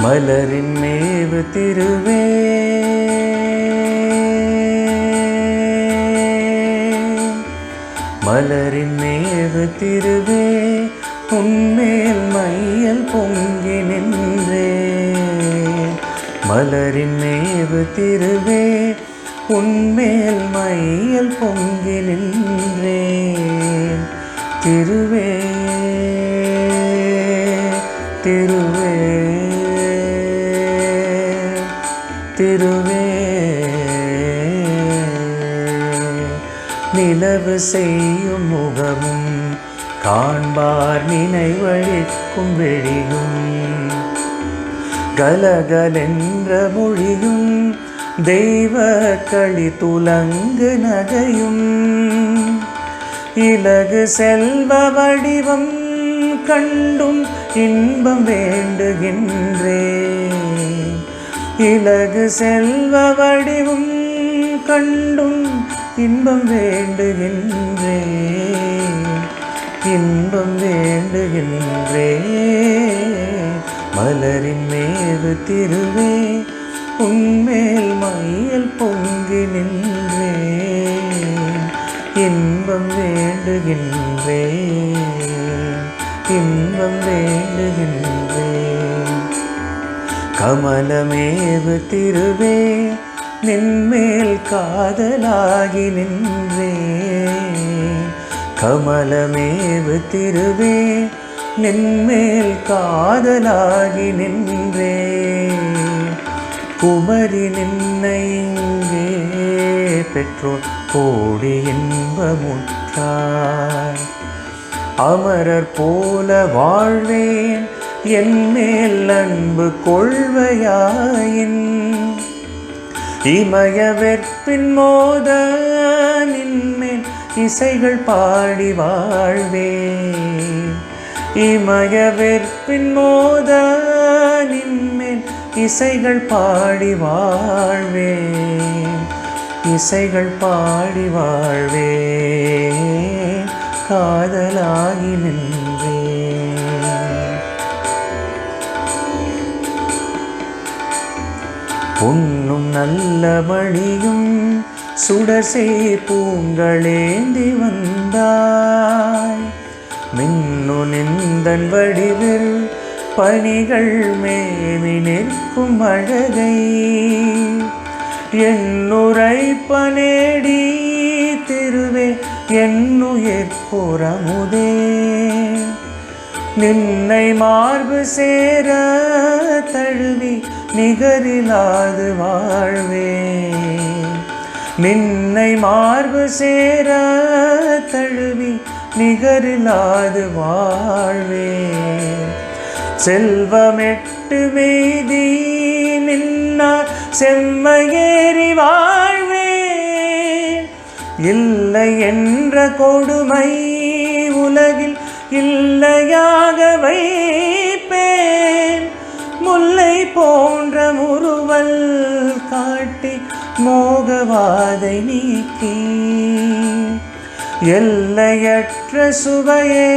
மலரின் மேவு திருவே மலரின் மேவு திருவே உன்மேல் மையல் பொங்கி நின்றே மலரின் மேவு திருவே உன்மேல் மையல் பொங்கி நின்றே திருவே திருவே திருவே நிலவு செய்யும் முகமும் காண்பார் நினைவழிக்கும் வெளியும் கலகலென்ற மொழியும் தெய்வ களி துலங்கு நகையும் இலகு செல்வ வடிவம் கண்டும் இன்பம் வேண்டுகின்றேன் இலகு செல்வ வடிவம் கண்டும் இன்பம் வேண்டுகின்றேன் இன்பம் வேண்டுகின்றேன் மலரின் மேவு திருவே உன்மேல் மையல் பொங்கி நின்றேன் இன்பம் வேண்டுகின்றேன் இன்பம் வேண்டுகின்றேன் கமலமேவு திருவே நின்மேல் காதலாகி நின்றேன் கமலமேவு திருவே நின்மேல் காதலாகி நின்றேன் குமரி நின்னை இங்கே பெற்றோர் கோடி இன்பமுற்றார் அமரர் போல வாழ்வேன் என் மேல் அன்பு கொள்வையாயின் இமய வெற்பின் மோத நின்மேல் இசைகள் பாடி வாழ்வேன் இமய வெற்பின் மோத நின்மேல் இசைகள் பாடி வாழ்வேன் இசைகள் பாடி வாழ்வேன் காதலாகி நின்றேன் பொன்னும் நல்ல மணியும் சுடசே பூங்களேந்தி வந்தாய் மின்னு நின்றன் வடிவில் பனிகள் மேவி நிற்கும் அழகை என்னுரை பனேடி திருவே என்னுயிர் புறமுதே நின்னை மார்பு சேர தழுவி நிகரிலாது வாழ்வே நின்னை மார்பு சேர தழுவி நிகரிலாது வாழ்வே செல்வமெட்டு மீதி நின்னார் செம்மையேறி வாழ்வேன் இல்லை என்ற கொடுமை உலகில் இல்லையாக வைப்பேன் முல்லை போன்ற முறுவல் காட்டி மோகவாதை நீக்கி எல்லையற்ற சுவையே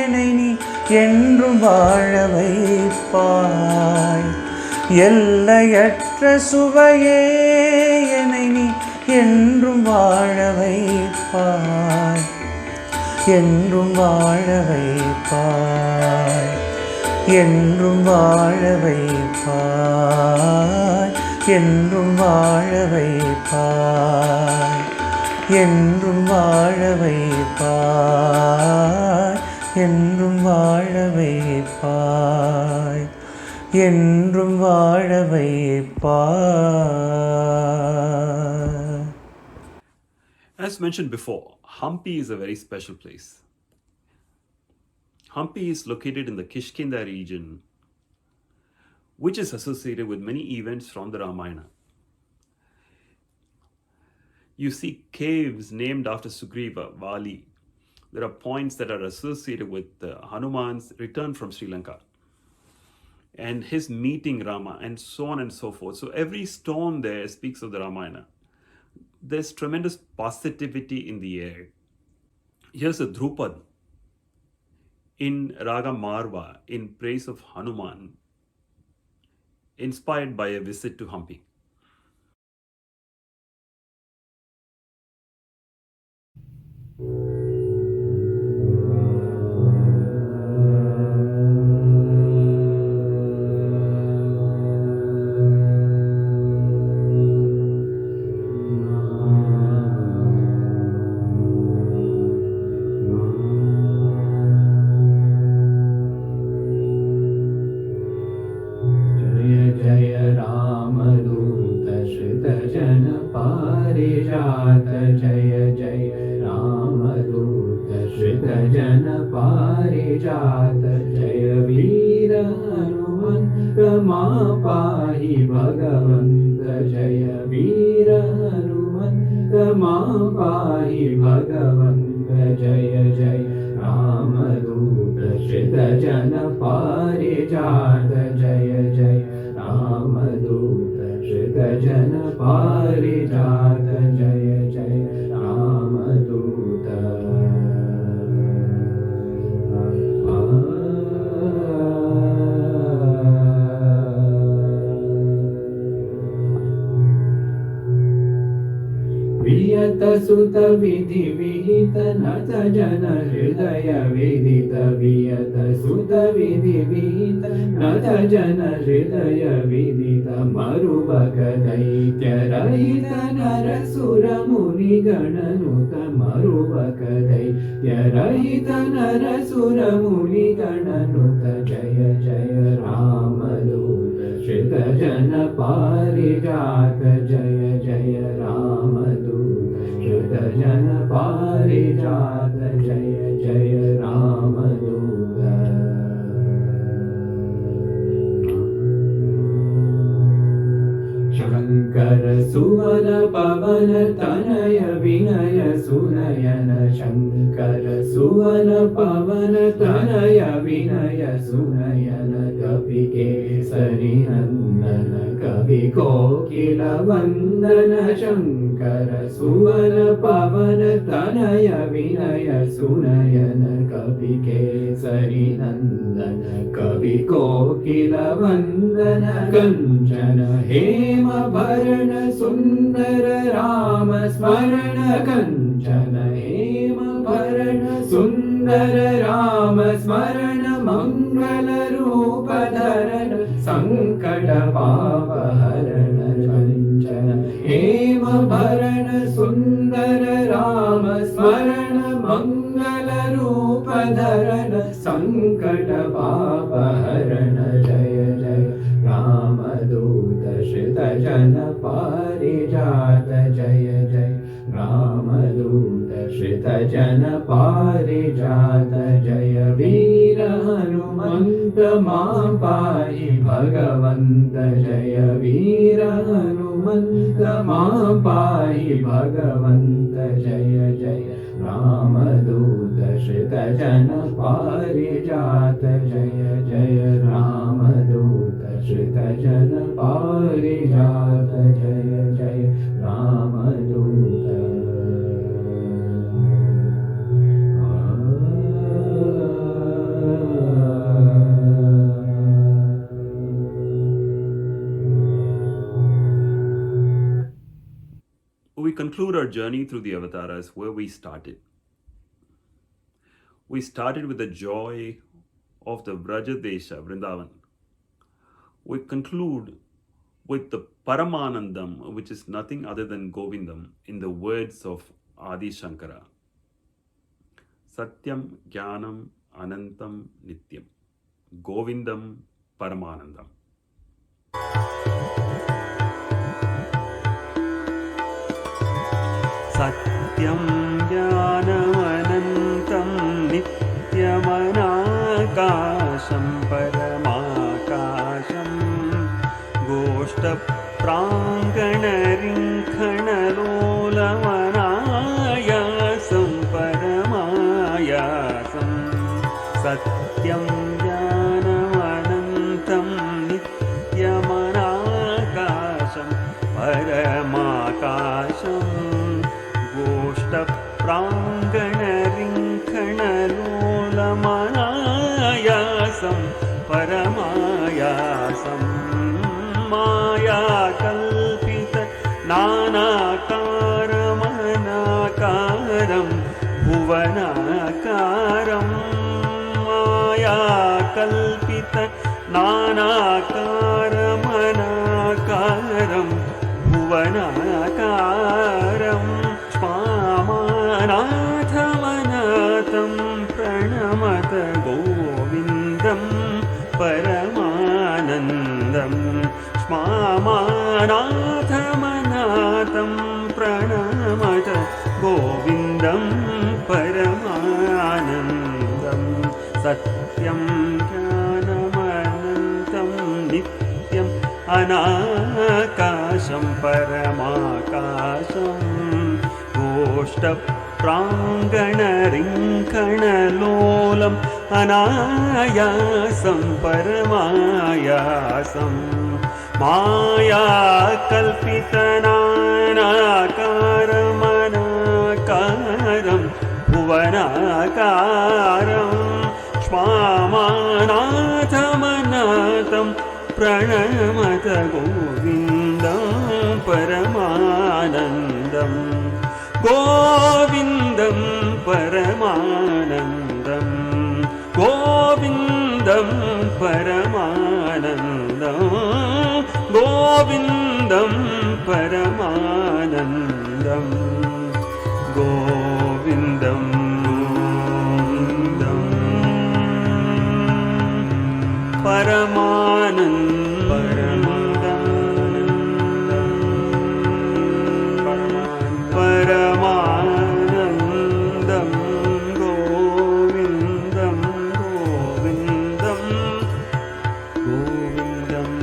என்னை நீ என்றும் வாழ வைப்பாய் எல்லையற்ற சுவையே என்னை நீ என்றும் வாழ வைப்பாய் என்றும் வாழ வைப்பாய் என்றும் வாழ வைப்பாய் என்றும் வாழ வைப்பாய் என்றும் வாழ வைப்பாய் என்றும் வாழ வைப்பாய் என்றும் வாழ வைப்பாய். As mentioned before, Hampi is a very special place. Hampi is located in the Kishkinda region, which is associated with many events from the Ramayana. You see caves named after Sugriva, Vali. There are points that are associated with Hanuman's return from Sri Lanka and his meeting Rama, and so on and so forth. So every stone there speaks of the Ramayana. There's tremendous positivity in the air. Here's a Drupad in Raga Marva in praise of Hanuman, inspired by a visit to Hampi. पारिजात जय जय रामदूत श्रित जन पारिजात जय वीर हनुमंत मा पाहि भगवंत जय वीर हनुमंत मा पाहि भगवंत जय जय रामदूत श्रित जन पारिजात जय जय रामदूत श्रित जन पारिजात जय जय रामदूत वियत सुत विधि विहित नत जन हृदय विदित वियत सुत विधि विहित नत जन हृदय विदित मरुबक दैत्य रहित नर सुर मुनि गणनुत मरुबक दैत्य रहित नर सुर मुनि गणनुत जय जय रामदूत श्रित जन पारिजात जय जय रामदूत श्रित जन पारिजात जय जय रामदूत शंकर सुवन पवन तनय विनय सुनयन शंकर सुवन पवन तनय विनय सुनयन कवि केसरी नंदन कवि कोकिल वंदन शंकर सुवन पवन तनय विनय सुनयन कवि केसरी नंदन कवि कोकिल वंदन कंचन हेम भरण सुंदर राम स्मरण कंचन हेम भरण सुंदर राम स्मरण मंगल रूप धरण संकट पाप हरण कंचन हेम भरण सुंदर राम स्मरण मंगल रूप धरण संकट पाप हरण जय जय रामदूत श्रित जन पारिजात जय जय रामदूत श्रित जन पारिजात जय वीर हनुमंत मा पाहि भगवंत जय वीर हनुमंत मा पाहि भगवंत जय जय रामदूत श्रित जन पारिजात जय जय रामदूत श्रित जन पारिजात जय जय रामदूत We conclude our journey through the avatars where we started. We started with the joy of the Vrajadesha, Vrindavan. We conclude with the Paramanandam, which is nothing other than Govindam, in the words of Adi Shankara. Satyam Jnanam Anantam Nityam. Govindam Paramanandam. Satyam Jnanamanantam Nityamanakasham Paramakasham Goshtapranganarinkhanalolamanaayasam Paramayasam Satyam Jnanamanantam Nityamanakasham Paramakasham Goshtapranganarinkhanalolamanaayasam Paramayasam Maya kalpita nanakaramanaakaram Bhuvanakaram Maya kalpita nanakaramanaakaram Bhuvanakaram Swamanatham pranamata Govindam Paramanandam Swamanatham परमाकाशम् गोष्ठप्राङ्गणरिङ्कणलोलम् अनायासं परमायासं मायाकल्पितनानाकारमनाकारं भुवनाकारं स्वामानाथमनाथं प्रणमत गोविन्दं परमानन्दं गोविन्दं परमानन्दं गोविन्दं परमानन्दं गोविन्दं परमानन्दं गोविन्दं परमानन्दं गोविन्दं गोविन्दं गोविन्दं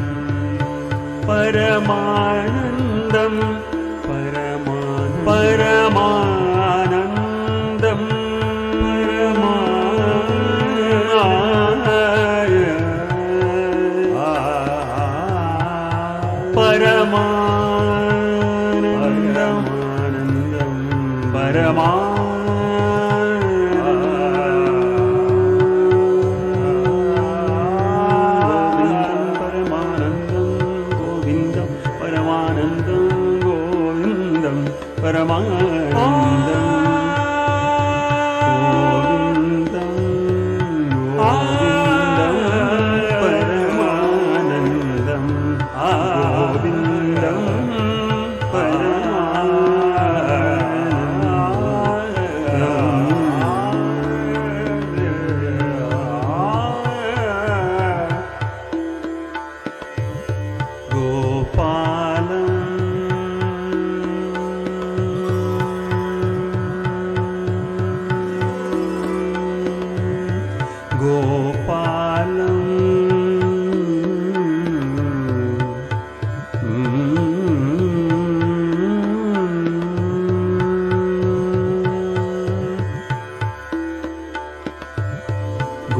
परमानन्दं परमानन्दं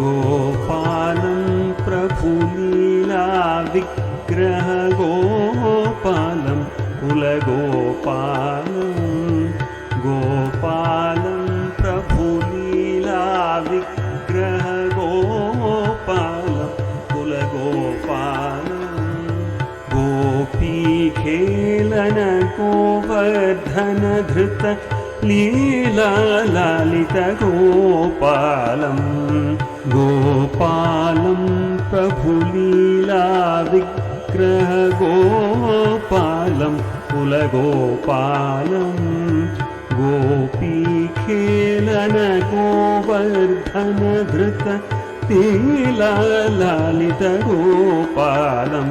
गोपालं प्रभुलीला विग्रह गोपालं कुलगोपालं गोपालं प्रभुलीला विग्रह गोपालं कुलगोपालं गोपीखेलन गोवर्धन धृत लीला लालित गोपालं गोपालं प्रभुलीला विग्रह गोपालं कुलगोपालं गोपीखेलन गोवर्धन धृत लीला लालित गोपालं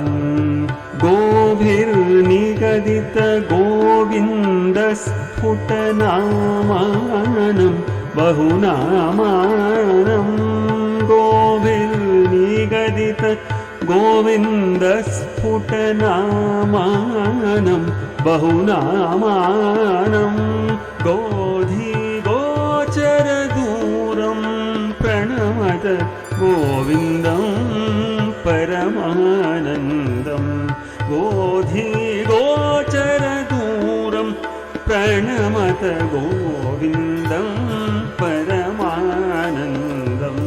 गोभिर्निगदित गोविन्दस्फुटनामानं बहुनामानं गोभिर्निगदित गोविन्दस्फुटनामानं बहुनामानं गोधिगोचरदूरं प्रणमत गोविन्दं परमानन्दं गोधिगोचरदूरं प्रणमत गोविन्दं परमानन्दं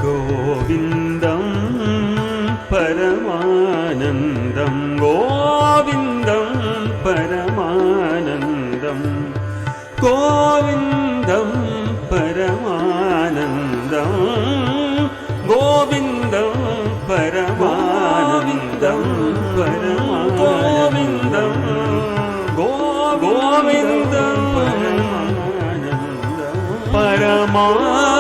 गोविन्दं परमानन्दं गोविन्दं परमानन्दं गोविन्दं परमानन्दं गोविन्दं परमानन्दं गोविन्दं गोविन्दं परमानन्दं